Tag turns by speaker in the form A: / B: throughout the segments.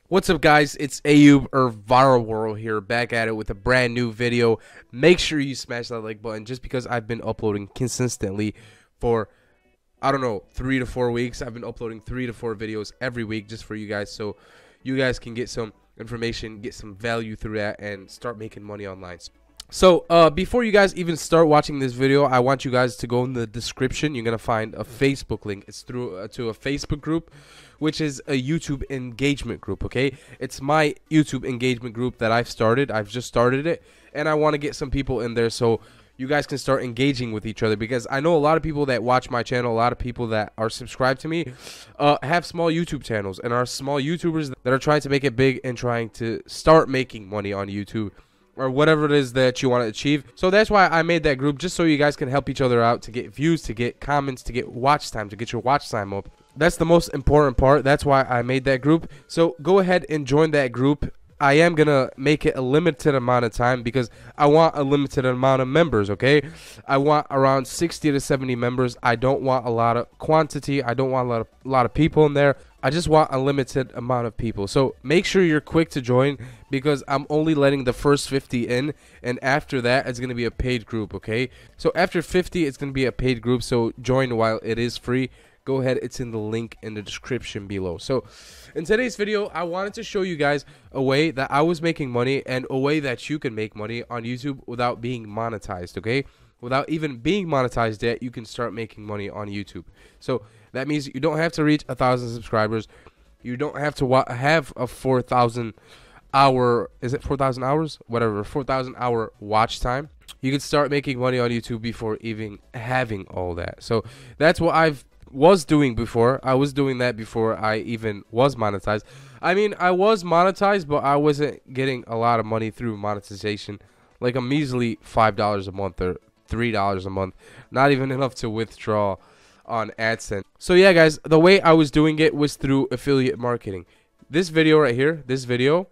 A: What's up, guys? It's Ayub or ViralWhirl here, back at it with a brand new video. Make sure you smash that like button, just because I've been uploading consistently for, I don't know, 3 to 4 weeks. I've been uploading 3 to 4 videos every week just for you guys, so you guys can get some information, get some value through that, and start making money online. So before you guys even start watching this video, I want you guys to go in the description. You're gonna find a Facebook link. It's through to a Facebook group, which is a YouTube engagement group. Okay, it's my YouTube engagement group that I've just started it, and I want to get some people in there so you guys can start engaging with each other, because I know a lot of people that watch my channel, a lot of people that are subscribed to me have small YouTube channels and are small YouTubers that are trying to make it big and trying to start making money on YouTube, or whatever it is that you want to achieve. So that's why I made that group, just so you guys can help each other out, to get views, to get comments, to get watch time, to get your watch time up. That's the most important part. That's why I made that group. So go ahead and join that group. I am gonna make it a limited amount of time, because I want a limited amount of members. Okay, I want around 60 to 70 members. I don't want a lot of quantity. I don't want a lot of people in there. I just want a limited amount of people. So make sure you're quick to join, because I'm only letting the first 50 in, and after that it's going to be a paid group. Okay, so after 50 it's going to be a paid group, so join while it is free. Go ahead, it's in the link in the description below. So in today's video, I wanted to show you guys a way that I was making money, and a way that you can make money on YouTube without being monetized. Okay, without even being monetized yet, you can start making money on YouTube. So that means you don't have to reach 1,000 subscribers. You don't have to have a 4,000 hour, is it 4,000 hours? Whatever, 4,000 hour watch time. You can start making money on YouTube before even having all that. So that's what I was doing before. I was doing that before I even was monetized. I mean, I was monetized, but I wasn't getting a lot of money through monetization. Like a measly $5 a month or $3 a month. Not even enough to withdraw on AdSense. So yeah, guys, the way I was doing it was through affiliate marketing. This video right here, this video,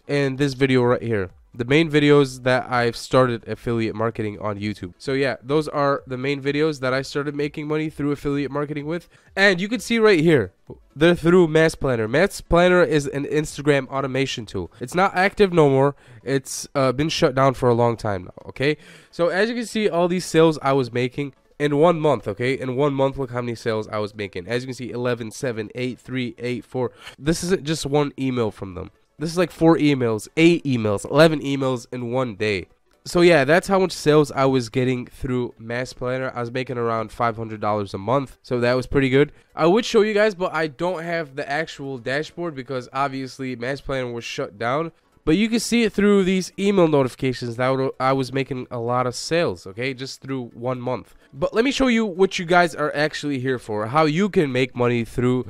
A: and this video right here, the main videos that I've started affiliate marketing on YouTube. So yeah, those are the main videos that I started making money through affiliate marketing with. And you can see right here, they're through Mass Planner. Mass Planner is an Instagram automation tool. It's not active no more. It's been shut down for a long time now. Okay, so as you can see, all these sales I was making in 1 month. Okay, in 1 month, look how many sales I was making. As you can see, 11, 7, 8, 3, 8, 4. This isn't just one email from them. This is like 4 emails, 8 emails, 11 emails in 1 day. So yeah, that's how much sales I was getting through Mass Planner. I was making around $500 a month, so that was pretty good. I would show you guys, but I don't have the actual dashboard, because obviously Mass Planner was shut down. But you can see it through these email notifications that I was making a lot of sales, okay, just through 1 month. But let me show you what you guys are actually here for, how you can make money through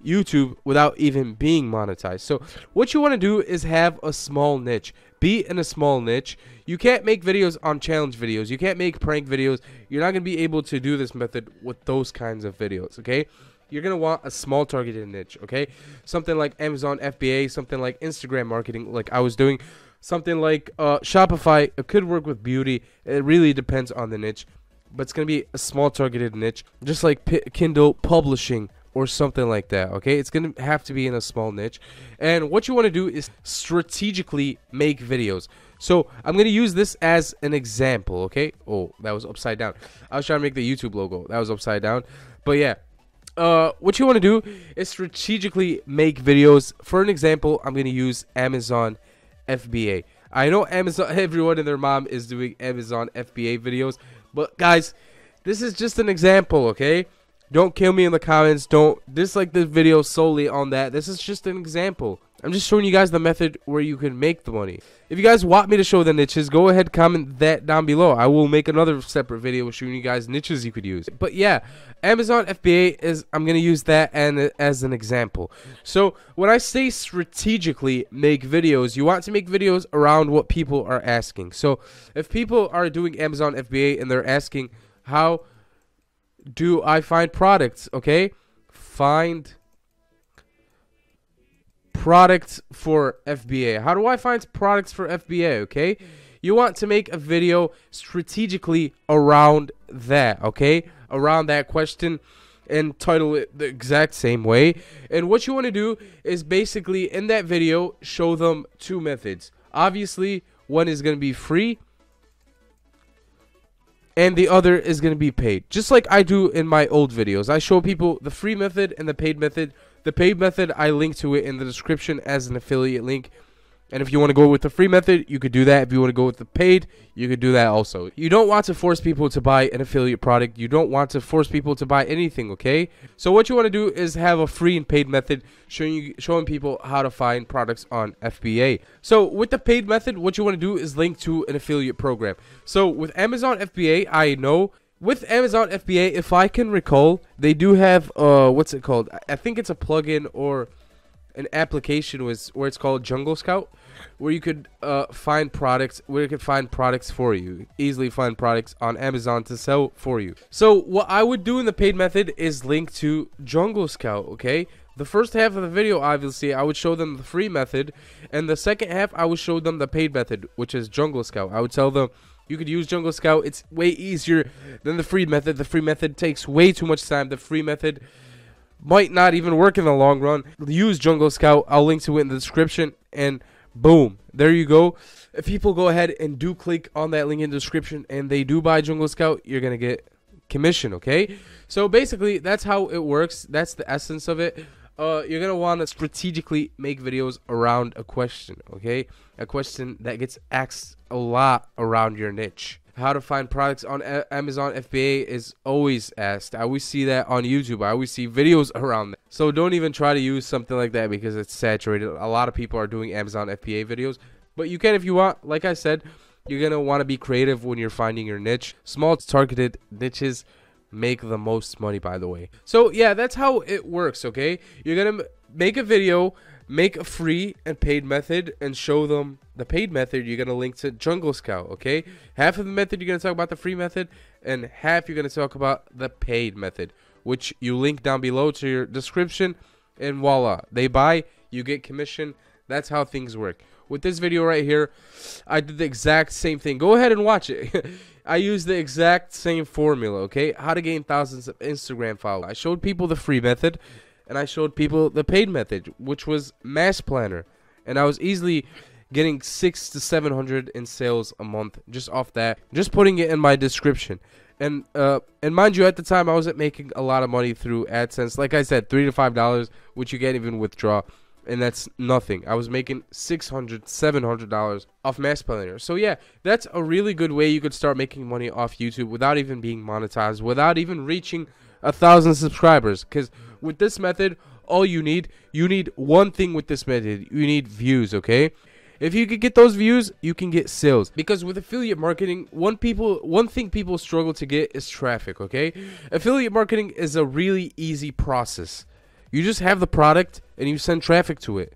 A: YouTube without even being monetized. So what you want to do is have a small niche. Be in a small niche. You can't make videos on challenge videos. You can't make prank videos. You're not going to be able to do this method with those kinds of videos, okay? You're going to want a small targeted niche, okay? Something like Amazon FBA, something like Instagram marketing like I was doing, something like Shopify. It could work with beauty. It really depends on the niche, but it's going to be a small targeted niche, just like Kindle publishing or something like that. Okay, it's gonna have to be in a small niche. And what you want to do is strategically make videos. So I'm gonna use this as an example. Okay, oh, that was upside down. I was trying to make the YouTube logo, that was upside down. But yeah, what you want to do is strategically make videos. For an example, I'm gonna use Amazon FBA. I know Amazon, everyone and their mom is doing Amazon FBA videos, but guys, this is just an example. Okay, don't kill me in the comments. Don't dislike this video solely on that. This is just an example. I'm just showing you guys the method where you can make the money. If you guys want me to show the niches, go ahead, comment that down below. I will make another separate video showing you guys niches you could use. But yeah, Amazon FBA is, I'm going to use that as an example. So when I say strategically make videos, you want to make videos around what people are asking. So if people are doing Amazon FBA and they're asking, how do I find products? Okay, find products for FBA. How do I find products for FBA? Okay, you want to make a video strategically around that. Okay, around that question, and title it the exact same way. And what you want to do is basically in that video show them two methods. Obviously, one is going to be free and the other is going to be paid. Just like I do in my old videos. I show people the free method and the paid method. The paid method, I link to it in the description as an affiliate link. And if you want to go with the free method, you could do that. If you want to go with the paid, you could do that also. You don't want to force people to buy an affiliate product. You don't want to force people to buy anything, okay? So what you want to do is have a free and paid method showing people how to find products on FBA. So with the paid method, what you want to do is link to an affiliate program. So with Amazon FBA, I know with Amazon FBA, if I can recall, they do have what's it called? I think it's a plugin or an application where it's called Jungle Scout, where you could find products, for you, easily find products on Amazon to sell for you. So what I would do in the paid method is link to Jungle Scout, okay? The first half of the video, obviously, I would show them the free method, and the second half, I would show them the paid method, which is Jungle Scout. I would tell them you could use Jungle Scout. It's way easier than the free method. The free method takes way too much time. The free method might not even work in the long run. Use Jungle Scout. I'll link to it in the description, and boom, there you go. If people go ahead and do click on that link in the description and they do buy Jungle Scout, you're gonna get commission, okay? So basically, that's how it works. That's the essence of it. You're gonna want to strategically make videos around a question, okay? A question that gets asked a lot around your niche. How to find products on Amazon FBA is always asked. I always see that on YouTube. I always see videos around that. So don't even try to use something like that because it's saturated. A lot of people are doing Amazon FBA videos. But you can if you want. Like I said, you're going to want to be creative when you're finding your niche. Small targeted niches make the most money, by the way. So yeah, that's how it works, okay? You're going to make a video, make a free and paid method, and show them the paid method. You're going to link to Jungle Scout, okay? Half of the method you're going to talk about the free method, and half you're going to talk about the paid method, which you link down below to your description, and voila. They buy, you get commission. That's how things work. With this video right here, I did the exact same thing. Go ahead and watch it. I used the exact same formula, okay? How to gain thousands of Instagram followers. I showed people the free method, and I showed people the paid method, which was Mass Planner. And I was easily getting 600 to 700 in sales a month just off that, just putting it in my description. And mind you, at the time I wasn't making a lot of money through AdSense. Like I said, $3 to $5, which you can't even withdraw, and that's nothing. I was making $600, $700 off Mass Planner. So yeah, that's a really good way you could start making money off YouTube without even being monetized, without even reaching 1,000 subscribers. Because with this method, all you need one thing with this method. You need views, okay? If you could get those views, you can get sales. Because with affiliate marketing, one thing people struggle to get is traffic, okay? Affiliate marketing is a really easy process. You just have the product and you send traffic to it.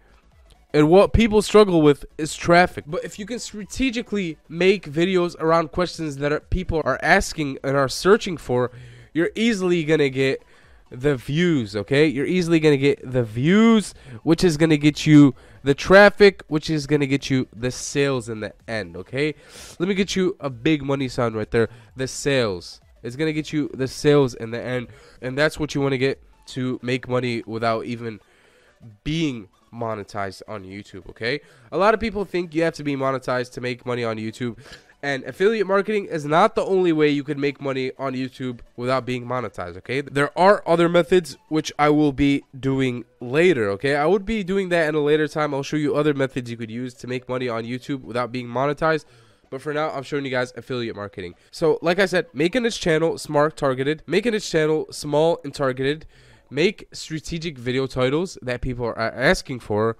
A: And what people struggle with is traffic. But if you can strategically make videos around questions that people are asking and are searching for, you're easily going to get the views, okay? You're easily going to get the views, which is going to get you the traffic, which is going to get you the sales in the end, okay? Let me get you a big money sound right there. The sales. It's going to get you the sales in the end. And that's what you want to get to make money without even being monetized on YouTube, okay? A lot of people think you have to be monetized to make money on YouTube. And affiliate marketing is not the only way you could make money on YouTube without being monetized, okay? There are other methods which I will be doing later, okay? I would be doing that in a later time. I'll show you other methods you could use to make money on YouTube without being monetized. But for now, I'm showing you guys affiliate marketing. So, like I said, make a niche channel smart targeted. Make a niche channel small and targeted. Make strategic video titles that people are asking for.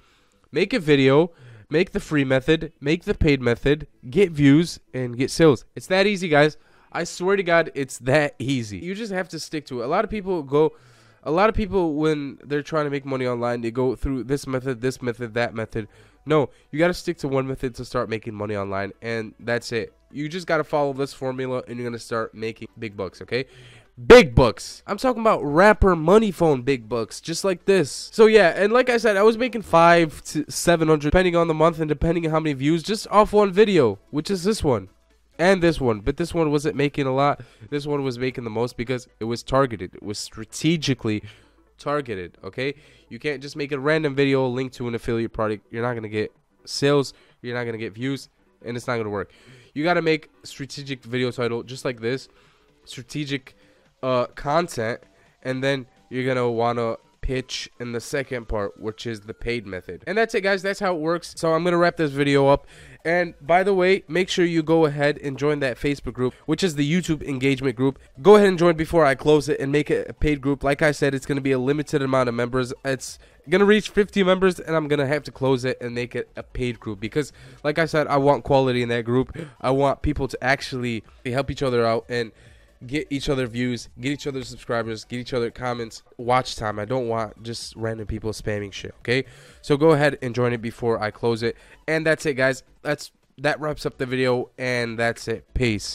A: Make a video. Make the free method, make the paid method, get views, and get sales. It's that easy, guys. I swear to God, it's that easy. You just have to stick to it. A lot of people, when they're trying to make money online, they go through this method, that method. No, you got to stick to one method to start making money online, and that's it. You just got to follow this formula, and you're going to start making big bucks, okay? Big bucks. I'm talking about rapper money phone big bucks, just like this. So yeah, and like I said, I was making 500 to 700 depending on the month and depending on how many views just off one video, which is this one. and this one, but this one wasn't making a lot. This one was making the most because it was targeted. It was strategically targeted. Okay, you can't just make a random video link to an affiliate product. You're not gonna get sales, you're not gonna get views, and it's not gonna work. You gotta make strategic video title just like this, strategic content, and then you're gonna wanna pitch in the second part, which is the paid method. And that's it, guys. That's how it works. So I'm gonna wrap this video up. And by the way, make sure you go ahead and join that Facebook group, which is the YouTube engagement group. Go ahead and join before I close it and make it a paid group. Like I said, it's gonna be a limited amount of members. It's gonna reach 50 members, and I'm gonna have to close it and make it a paid group because, like I said, I want quality in that group. I want people to actually help each other out and get each other views, get each other subscribers, get each other comments, watch time. I don't want just random people spamming shit. Okay, so go ahead and join it before I close it. And that's it, guys. That wraps up the video, and that's it. Peace.